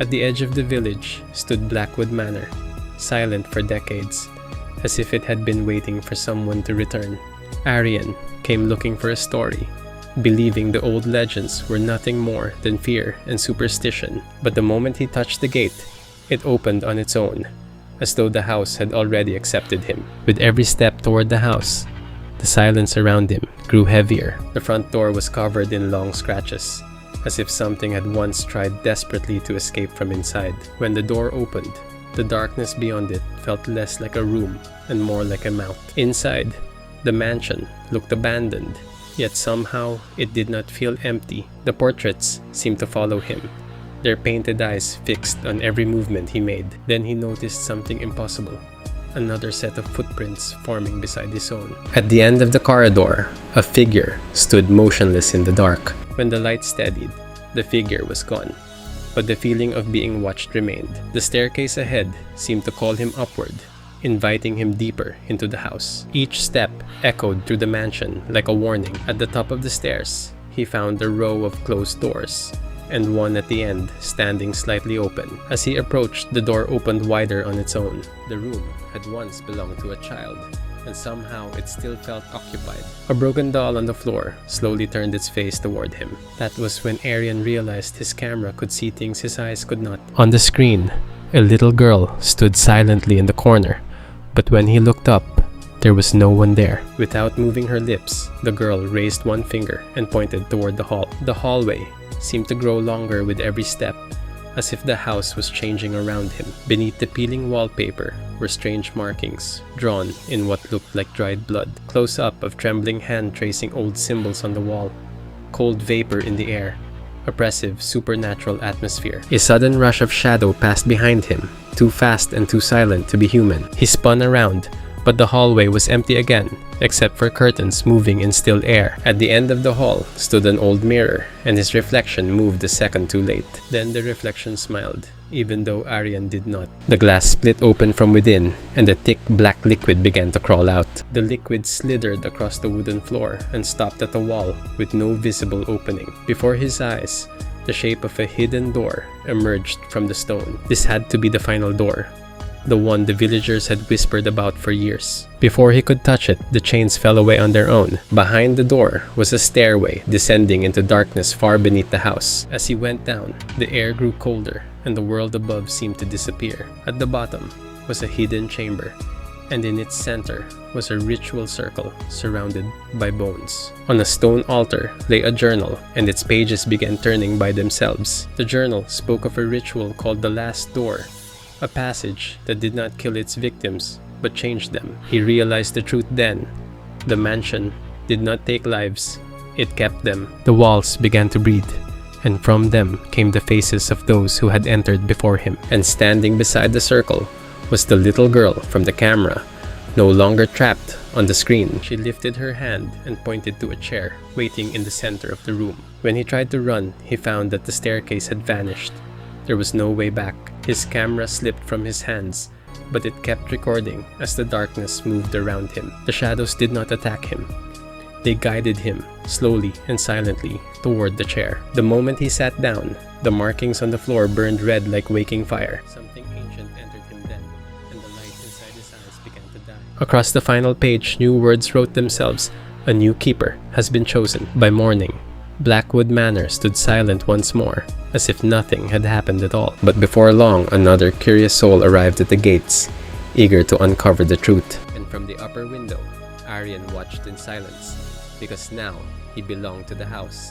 At the edge of the village stood Blackwood Manor, silent for decades, as if it had been waiting for someone to return. Arian came looking for a story, believing the old legends were nothing more than fear and superstition. But the moment he touched the gate, it opened on its own, as though the house had already accepted him. With every step toward the house, the silence around him grew heavier. The front door was covered in long scratches, as if something had once tried desperately to escape from inside. When the door opened, the darkness beyond it felt less like a room and more like a mouth. Inside, the mansion looked abandoned, yet somehow it did not feel empty. The portraits seemed to follow him, their painted eyes fixed on every movement he made. Then he noticed something impossible. Another set of footprints forming beside his own. At the end of the corridor, a figure stood motionless in the dark. When the light steadied, the figure was gone, but the feeling of being watched remained. The staircase ahead seemed to call him upward, inviting him deeper into the house. Each step echoed through the mansion like a warning. At the top of the stairs, he found a row of closed doors, and one at the end standing slightly open. As he approached, the door opened wider on its own. The room had once belonged to a child, and somehow it still felt occupied. A broken doll on the floor slowly turned its face toward him. That was when Arian realized his camera could see things his eyes could not. On the screen, a little girl stood silently in the corner, but when he looked up, there was no one there. Without moving her lips, the girl raised one finger and pointed toward the hall. The hallway seemed to grow longer with every step, as if the house was changing around him. Beneath the peeling wallpaper were strange markings, drawn in what looked like dried blood. Close-up of trembling hand tracing old symbols on the wall. Cold vapor in the air. Oppressive, supernatural atmosphere. A sudden rush of shadow passed behind him, too fast and too silent to be human. He spun around, but the hallway was empty again, except for curtains moving in still air. At the end of the hall stood an old mirror, and his reflection moved a second too late. Then the reflection smiled, even though Arian did not. The glass split open from within, and a thick black liquid began to crawl out. The liquid slithered across the wooden floor and stopped at the wall with no visible opening. Before his eyes, the shape of a hidden door emerged from the stone. This had to be the final door, the one the villagers had whispered about for years. Before he could touch it, the chains fell away on their own. Behind the door was a stairway descending into darkness far beneath the house. As he went down, the air grew colder, and the world above seemed to disappear. At the bottom was a hidden chamber, and in its center was a ritual circle surrounded by bones. On a stone altar lay a journal, and its pages began turning by themselves. The journal spoke of a ritual called the Last Door, a passage that did not kill its victims, but changed them. He realized the truth then. The mansion did not take lives, it kept them. The walls began to breathe, and from them came the faces of those who had entered before him. And standing beside the circle was the little girl from the camera, no longer trapped on the screen. She lifted her hand and pointed to a chair waiting in the center of the room. When he tried to run, he found that the staircase had vanished. There was no way back. His camera slipped from his hands, but it kept recording as the darkness moved around him. The shadows did not attack him. They guided him, slowly and silently, toward the chair. The moment he sat down, the markings on the floor burned red like waking fire. Something ancient entered him then, and the light inside his eyes began to die. Across the final page, new words wrote themselves. A new keeper has been chosen. By morning, Blackwood Manor stood silent once more, as if nothing had happened at all. But before long, another curious soul arrived at the gates, eager to uncover the truth. And from the upper window, Arian watched in silence, because now he belonged to the house.